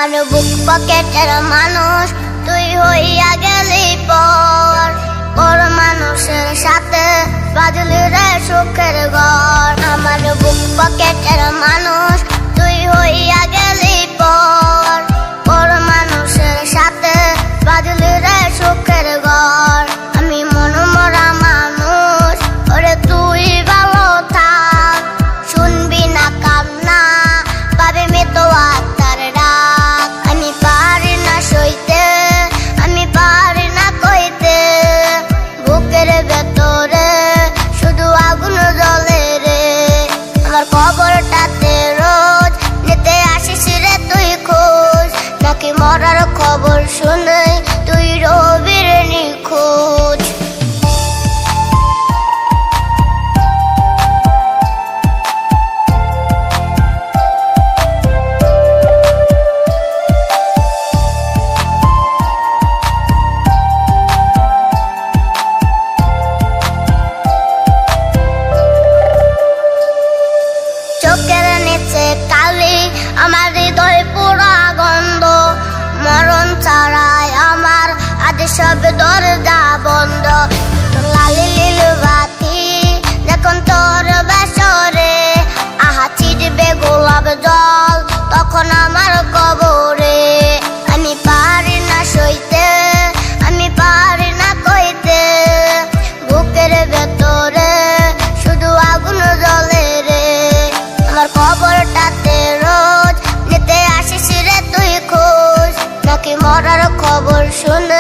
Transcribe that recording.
আমার বুক পকেটের মানুষ তুই হইয়া গেলি পর, ওর মানুষের সাথে বাজলি রে সুখের ঘর। আমার বুক পকেটের মানুষ তুই হইয়া গেলি পর, ওর মানুষের সাথে বাজলি রে সুখের ঘর। আমি মনমরা মানুষ, ওরে তুই ভালো থাক, শুনবি না কান্না পাবে মৃত্যু আত্মার ডাক। আমি পারি না সইতে, আমি পারি না কইতে, বুকের ভেতরে শুধু আগুন জ্বলে রে। আমার খবরটাতে রোজ নিতে আসিস রে তুই খোঁজ, নাকি মরার খবর শুনে তুই রবির নিখোঁজ। চোখের নিচে কালি, আমার হৃদয় পুরা গন্ধ, মরণ ছাড়াই আমার আজ সব দরজা বন্ধ। লালি লীল বাতি যখন তোর বেসরে, আহা ছিটবে গোলাপ জল তখন আমার কবরে। আমি পারি না সইতে, আমি পারি না কইতে, বুকের ভেতরে শুধু আগুন জ্বলে রে। আমার খবরটাতে রোজ নিতে আসিস রে তুই খোঁজ, নাকি মরার খবর শুনে